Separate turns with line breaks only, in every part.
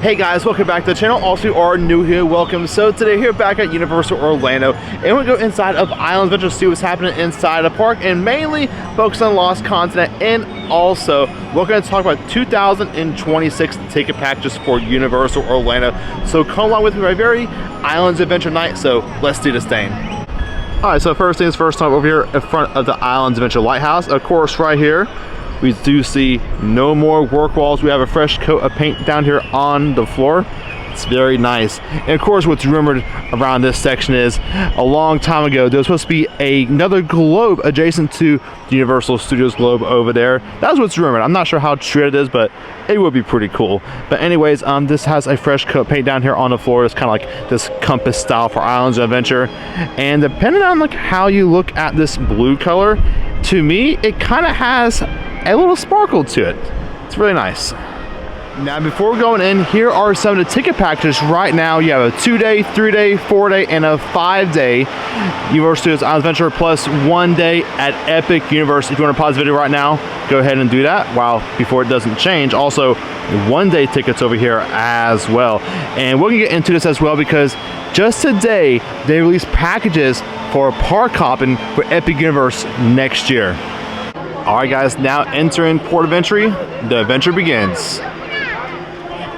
Hey guys, welcome back to the channel. Also, if you are new here, welcome. So today here back at Universal Orlando, and we'll go inside of Islands Adventure to see what's happening inside the park, and mainly focus on Lost Continent. And also, we're going to talk about 2026 ticket packages for Universal Orlando. So come along with me for a very Islands Adventure night. So let's do this thing. All right, so first things first, time over here in front of the Islands Adventure Lighthouse. Of course, right here, we do see no more work walls. We have a fresh coat of paint down here on the floor. It's very nice. And of course, what's rumored around this section is a long time ago, there was supposed to be another globe adjacent to the Universal Studios globe over there. That's what's rumored. I'm not sure how true it is, but it would be pretty cool. But anyways, this has a fresh coat of paint down here on the floor. It's kind of like this compass style for Islands Adventure. And depending on like how you look at this blue color, to me, it kind of has a little sparkle to it. It's really nice. Now, before we're going in, here are some of the ticket packages right now. You have a 2-day, 3-day, 4-day, and a 5-day Universal Studios Islands Adventure, plus 1 day at Epic Universe. If you want to pause the video right now, go ahead and do that before it doesn't change. Also, 1-day tickets over here as well. And we're gonna get into this as well because just today they released packages for park hopping for Epic Universe next year. All right, guys, now entering Port of Entry, the adventure begins.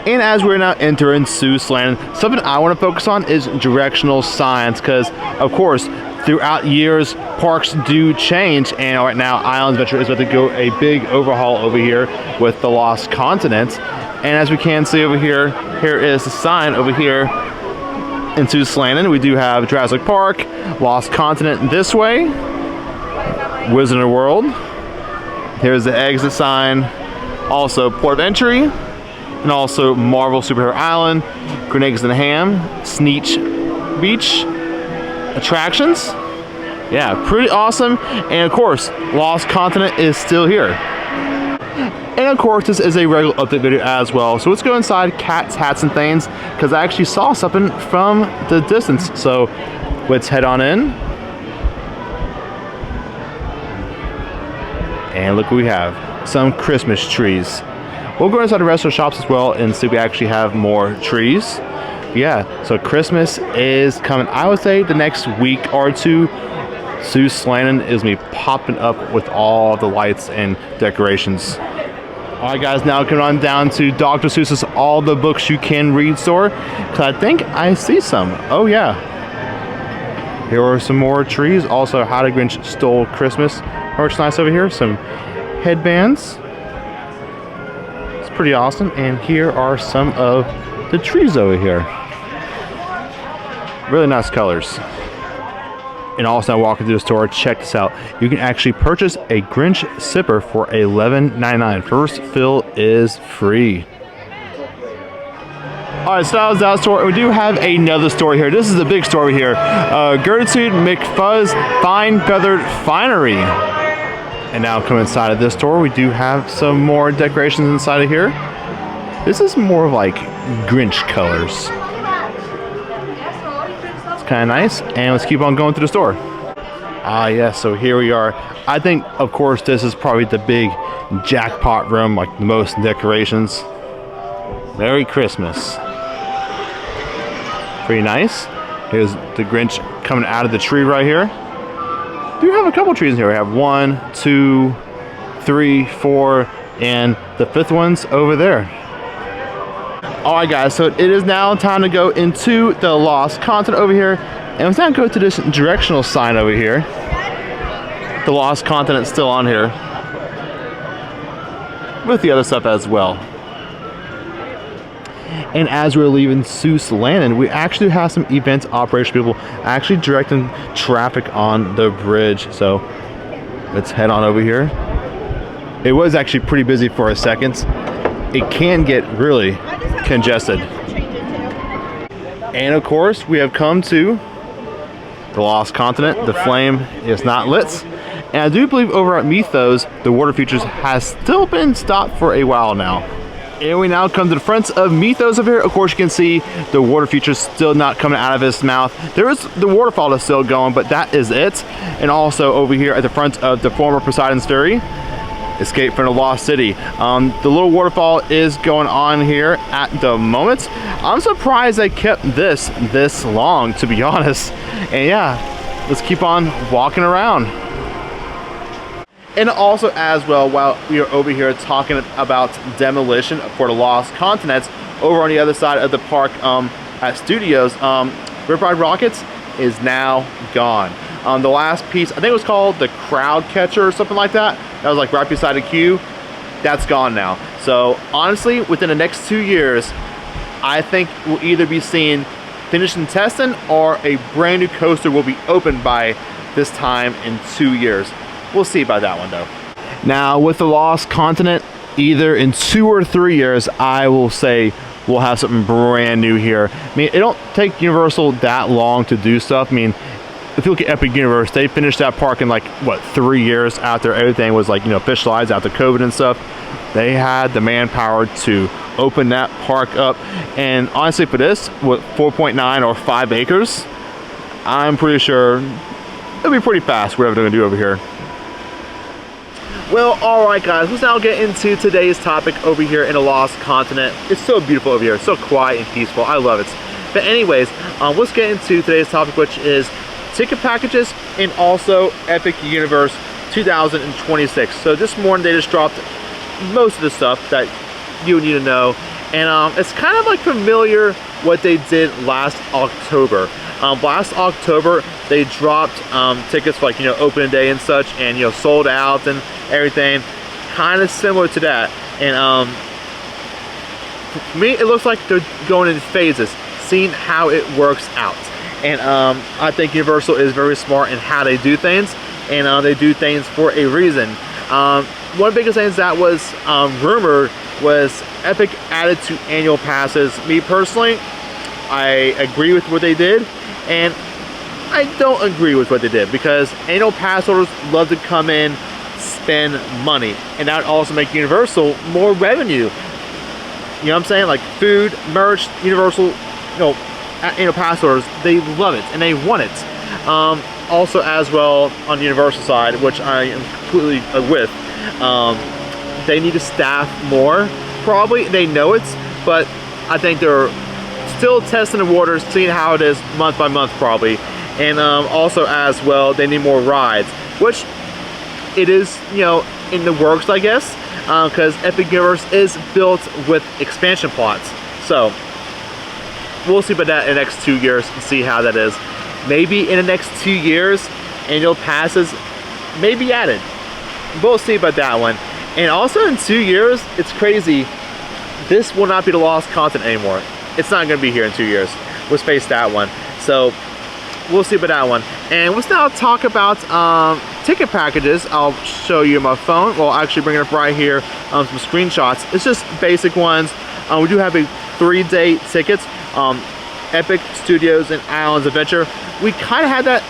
And as we're now entering Seuss Land, something I want to focus on is directional signs, because of course, throughout years, parks do change, and right now, Islands Adventure is about to go a big overhaul over here with the Lost Continent. And as we can see over here, here is the sign over here in Seuss Land. We do have Jurassic Park, Lost Continent this way, Wizard World. Here's the exit sign, also Port of Entry, and also Marvel Superhero Island, Grenades and Ham, Sneak Beach, attractions. Yeah, pretty awesome. And of course, Lost Continent is still here. And of course, this is a regular update video as well. So let's go inside Cats, Hats, and Things, because I actually saw something from the distance. So let's head on in. And look what we have, some Christmas trees. We'll go inside the rest of the shops as well and see if we actually have more trees. Yeah, so Christmas is coming. I would say the next week or two, Seuss Land is gonna be popping up with all the lights and decorations. All right, guys, now coming on down to Dr. Seuss's All the Books You Can Read store, because I think I see some. Oh yeah. Here are some more trees. Also, How the Grinch Stole Christmas merchandise over here. Some headbands. It's pretty awesome. And here are some of the trees over here. Really nice colors. And also, now walking through the store, check this out. You can actually purchase a Grinch sipper for $11.99. First fill is free. All right, so that was that store, and we do have another store here. This is a big store here. Gertrude McFuzz Fine Feathered Finery. And now coming inside of this store, we do have some more decorations inside of here. This is more of like Grinch colors. It's kind of nice. And let's keep on going to the store. Ah, yes, so here we are. I think, of course, this is probably the big jackpot room, like the most decorations. Merry Christmas. Pretty nice. Here's the Grinch coming out of the tree right here. We have a couple trees in here. We have 1, 2, 3, 4, and the 5th one's over there. All right, guys, so it is now time to go into the Lost Continent over here. And let's now go to this directional sign over here. The Lost Continent's still on here, with the other stuff as well. And as we're leaving Seuss Land, we actually have some event operation people actually directing traffic on the bridge. So let's head on over here. It was actually pretty busy for a second. It can get really congested. And of course, we have come to the Lost Continent. The flame is not lit. And I do believe over at Mythos, the water features has still been stopped for a while now. And we now come to the front of Mythos over here. Of course, you can see the water features still not coming out of his mouth. There is the waterfall that's still going, but that is it. And also over here at the front of the former Poseidon's Ferry, Escape from the Lost City. The little waterfall is going on here at the moment. I'm surprised they kept this long, to be honest. And yeah, let's keep on walking around. And also as well, while we are over here talking about demolition for the Lost Continents, over on the other side of the park at Studios, Rip Ride Rockets is now gone. The last piece, I think it was called the Crowd Catcher or something like that. That was like right beside the queue. That's gone now. So honestly, within the next 2 years, I think we'll either be seeing finishing testing or a brand new coaster will be opened by this time in 2 years. We'll see about that one though. Now with the Lost Continent, either in 2 or 3 years, I will say we'll have something brand new here. I mean, it don't take Universal that long to do stuff. I mean, if you look at Epic Universe, they finished that park in like, what, 3 years after everything was like, you know, officialized after COVID and stuff. They had the manpower to open that park up. And honestly, for this, with 4.9 or 5 acres, I'm pretty sure it'll be pretty fast, whatever they're gonna do over here. Well, alright guys, let's now get into today's topic over here in the Lost Continent. It's so beautiful over here, it's so quiet and peaceful, I love it. But anyways, let's get into today's topic, which is ticket packages and also Epic Universe 2026. So this morning they just dropped most of the stuff that you need to know. And it's kind of like familiar what they did last October. Last October they dropped tickets for, like, you know, opening day and such, and, you know, sold out and everything, kind of similar to that. And for me, it looks like they're going in phases, seeing how it works out. And I think Universal is very smart in how they do things, and they do things for a reason. One of the biggest things that was rumored was Epic added to annual passes. Me personally, I agree with what they did, and I don't agree with what they did, because annual pass holders love to come in, spend money, and that would also make Universal more revenue. You know what I'm saying? Like food, merch, Universal, you know, annual pass holders, they love it and they want it. Also as well on the Universal side, which I am completely with, they need to staff more. Probably they know it, but I think they're still testing the waters, seeing how it is month by month probably. And also as well, they need more rides, which it is, you know, in the works, I guess, because Epic Universe is built with expansion plots. So we'll see about that in the next 2 years and see how that is. Maybe in the next 2 years, annual passes may be added. We'll see about that one. And also in 2 years, it's crazy, this will not be the Lost Continent anymore. It's not going to be here in 2 years. We'll face that one. So we'll see about that one. And let's now talk about ticket packages. I'll show you my phone. Well, actually bring it up right here. Some screenshots. It's just basic ones. We do have a 3-day tickets. Epic, Studios, and Islands Adventure. We kind of had that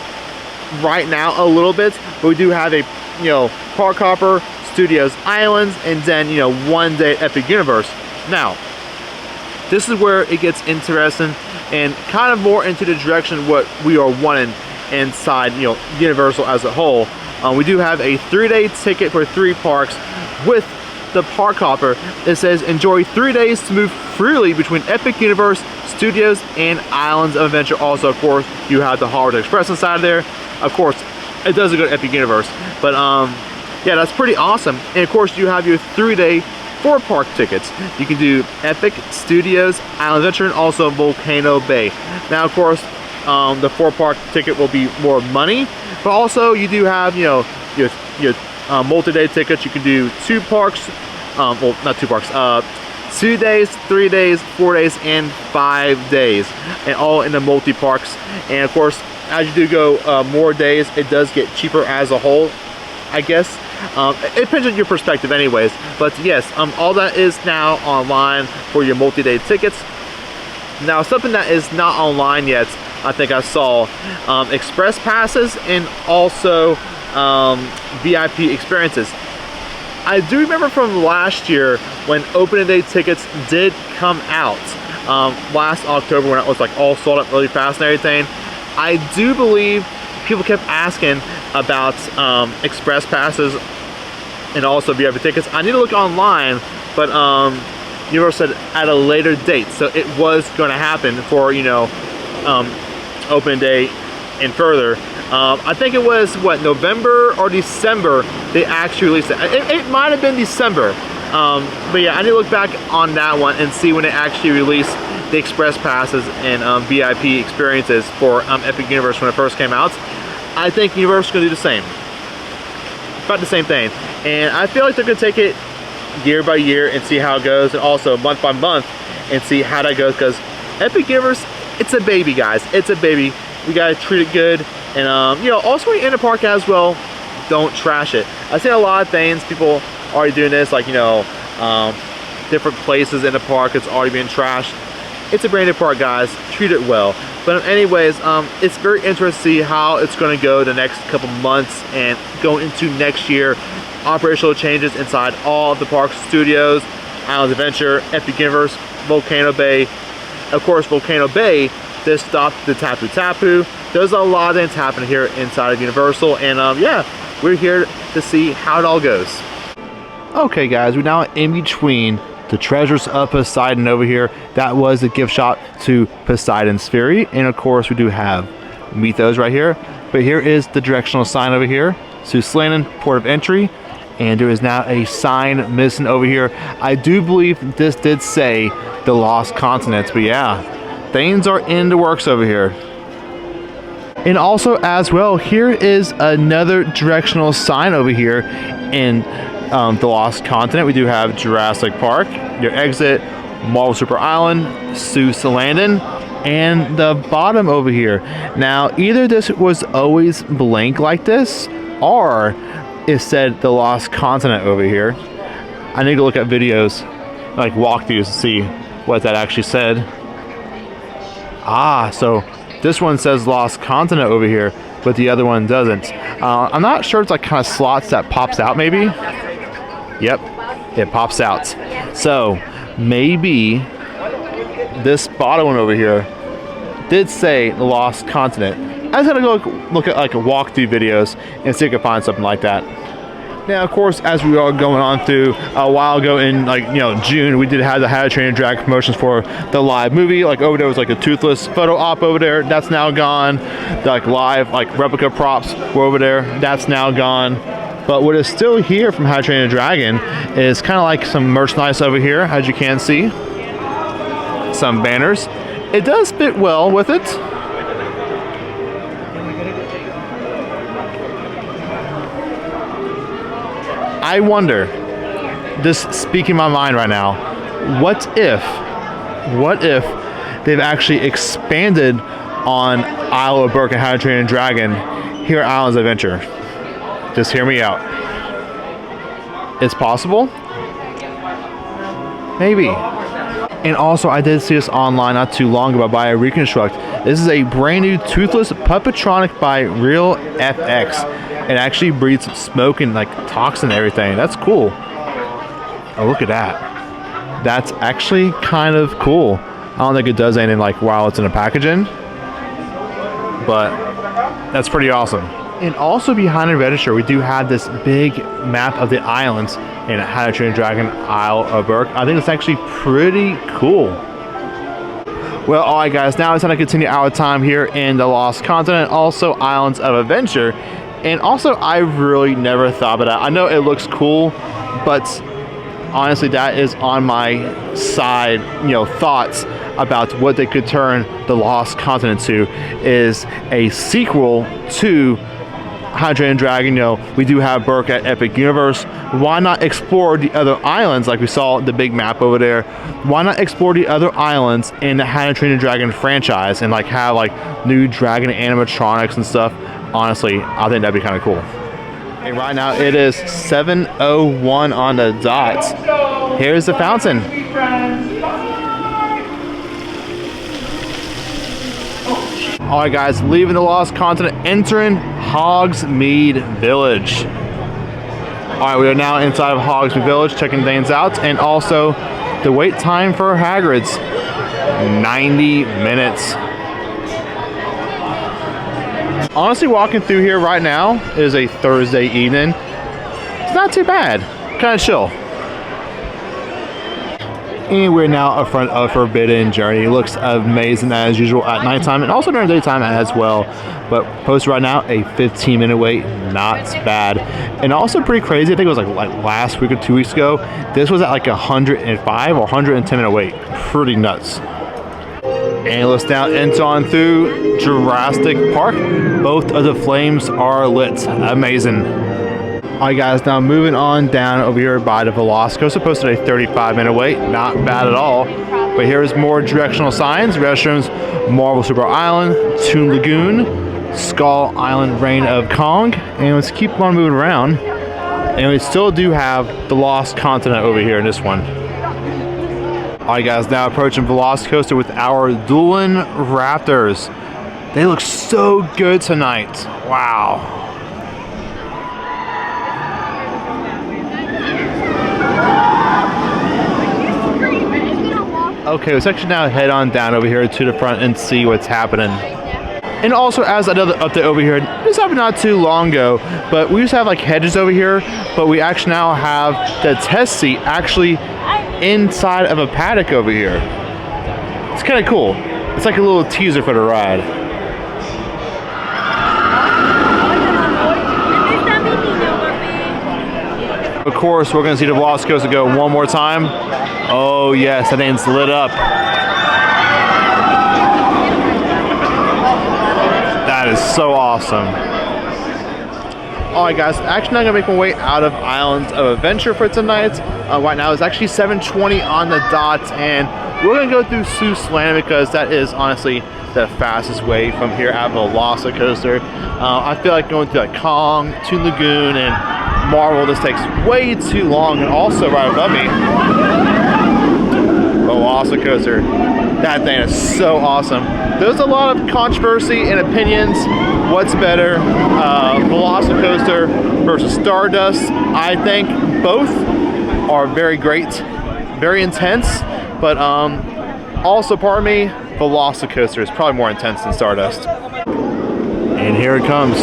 right now a little bit, but we do have a, you know, Park Hopper, Studios, Islands, and then, you know, 1 day Epic Universe. Now, this is where it gets interesting and kind of more into the direction what we are wanting inside, you know, Universal as a whole. We do have a 3-day ticket for 3 parks with the Park Hopper. It says enjoy 3 days to move freely between Epic Universe, Studios, and Islands of Adventure. Also, of course, you have the Hollywood Express inside there. Of course, it doesn't go to Epic Universe, but yeah, that's pretty awesome. And of course, you have your 3-day 4-park tickets. You can do Epic, Studios, Island Adventure, and also Volcano Bay. Now, of course, the 4-park ticket will be more money, but also you do have, you know, your multi-day tickets. You can do 2 parks, well, not 2 parks, 2 days, 3 days, 4 days, and 5 days, and all in the multi-parks. And of course, as you do go more days, it does get cheaper as a whole, I guess. It depends on your perspective anyways, but yes, all that is now online for your multi-day tickets. Now, something that is not online yet, I think I saw express passes and also VIP experiences. I do remember from last year when opening day tickets did come out last October, when it was like all sold out really fast and everything. I do believe people kept asking about express passes and also VIP tickets. I need to look online, but Universal said at a later date, so it was going to happen for, you know, open day and further. I think it was what, November or December they actually released it. It might have been December, but yeah, I need to look back on that one and see when they actually released the express passes and VIP experiences for Epic Universe when it first came out. I think Universal's gonna do the same, about the same thing, and I feel like they're gonna take it year by year and see how it goes, and also month by month and see how that goes, because Epic Universe, it's a baby, guys. It's a baby. We gotta treat it good, and you know, also when you're in the park as well, don't trash it. I've seen a lot of things, people already doing this, like, you know, different places in the park, it's already being trashed. It's a brand new park, guys. Treat it well. But anyways, it's very interesting to see how it's going to go the next couple months and going into next year. Operational changes inside all of the park studios, Islands Adventure, Epic Universe, Volcano Bay. Of course, Volcano Bay, this stopped the Tapu Tapu. There's a lot of things happening here inside of Universal, and yeah, we're here to see how it all goes. Okay, guys, we're now in between the Treasures of Poseidon over here. That was the gift shop to Poseidon's Fury, and of course we do have Mythos right here. But here is the directional sign over here, Sous Slannon, port of entry, and there is now a sign missing over here. I do believe this did say the Lost Continents, but yeah, things are in the works over here. And also as well, here is another directional sign over here in the Lost Continent. We do have Jurassic Park, your exit, Marvel Super Island, Sous Slannon, and the bottom over here. Now, either this was always blank like this, or it said the Lost Continent over here. I need to look at videos, like walkthroughs, to see what that actually said. Ah, so this one says Lost Continent over here, but the other one doesn't. I'm not sure, it's like kind of slots that pops out maybe. Yep, it pops out. So maybe this bottom one over here did say the Lost Continent. I just gotta go look at like walkthrough videos and see if I can find something like that. Now, of course, as we are going on through a while ago in, like, you know, June, we did have the How to Train Your Dragon promotions for the live movie. Like over there was like a Toothless photo op over there. That's now gone. The, like, live, like, replica props were over there. That's now gone. But what is still here from How to Train Your Dragon is kind of like some merchandise over here, as you can see. Some banners. It does fit well with it. I wonder, just speaking my mind right now, what if they've actually expanded on Isle of Berk and How to Train Your Dragon here at Islands Adventure? Just hear me out. It's possible? Maybe. And also, I did see this online not too long ago by Reconstruct. This is a brand new Toothless Puppetronic by Real FX. It actually breathes smoke and like toxin and everything. That's cool. Oh, look at that. That's actually kind of cool. I don't think it does anything like while it's in a packaging, but that's pretty awesome. And also behind the register, we do have this big map of the islands in How to Train Your Dragon Isle of Berk. I think it's actually pretty cool. Well, alright guys, now it's time to continue our time here in the Lost Continent, also Islands of Adventure. And also, I really never thought about that. I know it looks cool, but honestly, that is on my side, you know, thoughts about what they could turn the Lost Continent to is a sequel to How to Train Your Dragon. You know, we do have Berk at Epic Universe. Why not explore the other islands like we saw the big map over there? Why not explore the other islands in the How to Train Your Dragon franchise and like have like new dragon animatronics and stuff? Honestly, I think that'd be kind of cool. And right now it is 7:01 on the dot. Here's the fountain. Alright guys, leaving the Lost Continent, entering Hogsmeade Village. Alright, we are now inside of Hogsmeade Village, checking things out, and also the wait time for Hagrid's, 90 minutes. Honestly, walking through here right now is a Thursday evening. It's not too bad. Kind of chill. And we're now up front of Forbidden Journey. It looks amazing as usual at nighttime and also during daytime as well. But posted right now a 15-minute wait, not bad. And also pretty crazy, I think it was like last week or 2 weeks ago, this was at like 105 or 110-minute wait. Pretty nuts. And let's now enter on through Jurassic Park. Both of the flames are lit. Amazing. Alright guys, now moving on down over here by the Velocicoaster, posted a 35-minute wait, not bad at all. But here's more directional signs, restrooms, Marvel Super Island, Toon Lagoon, Skull Island, Reign of Kong, and let's keep on moving around. And we still do have the Lost Continent over here in this one. Alright guys, now approaching Velocicoaster with our Dueling Raptors. They look so good tonight. Wow. Okay, let's actually now head on down over here to the front and see what's happening. And also, as another update over here, this happened not too long ago, but we used to have like hedges over here, but we actually now have the test seat actually inside of a paddock over here. It's kind of cool. It's like a little teaser for the ride. Of course, we're gonna see the Velocicoaster go one more time. Oh yes, that thing's lit up. That is so awesome. Alright guys, actually not gonna make my way out of Islands of Adventure for tonight. Right now it's actually 7:20 on the dot, and we're gonna go through Seuss Land because that is honestly the fastest way from here out of Velocicoaster. I feel like going through like Kong, Toon Lagoon, and Marvel just takes way too long. And also right above me, Velocicoaster. That thing is so awesome. There's a lot of controversy and opinions. What's better, Velocicoaster versus Stardust? I think both are very great, very intense, but also part of me, Velocicoaster is probably more intense than Stardust. And here it comes.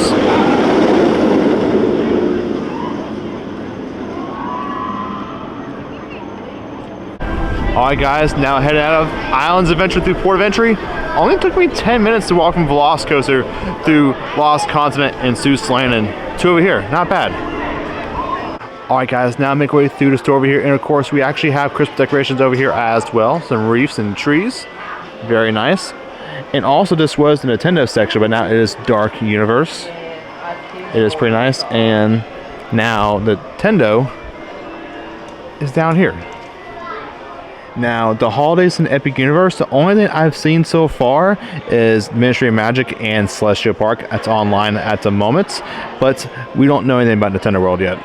Alright guys, now heading out of Islands Adventure through Port of Entry. Only took me 10 minutes to walk from Velocicoaster through Lost Continent and Seuss Land, and two over here, not bad. Alright guys, now make our way through the store over here, and of course we actually have Christmas decorations over here as well. Some reefs and trees, very nice. And also this was the Nintendo section, but now it is Dark Universe. It is pretty nice, and now the Nintendo is down here. Now, the holidays in Epic Universe, the only thing I've seen so far is Ministry of Magic and Celestial Park. That's online at the moment, but we don't know anything about Nintendo World yet.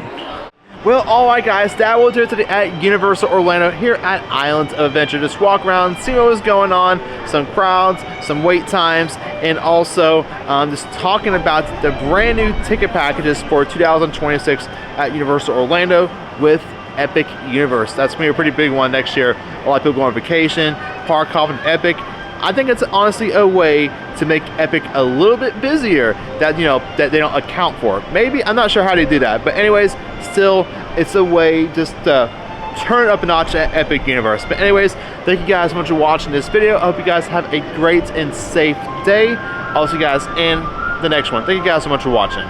Well, alright guys, that will do it today at Universal Orlando here at Islands of Adventure. Just walk around, see what was going on, some crowds, some wait times, and also just talking about the brand new ticket packages for 2026 at Universal Orlando with Epic Universe. That's gonna be a pretty big one next year. A lot of people go on vacation, park hopping Epic. I think it's honestly a way to make Epic a little bit busier that, you know, that they don't account for. Maybe, I'm not sure how they do that, but anyways, still, it's a way just to turn it up a notch at Epic Universe. But anyways, thank you guys so much for watching this video. I hope you guys have a great and safe day. I'll see you guys in the next one. Thank you guys so much for watching.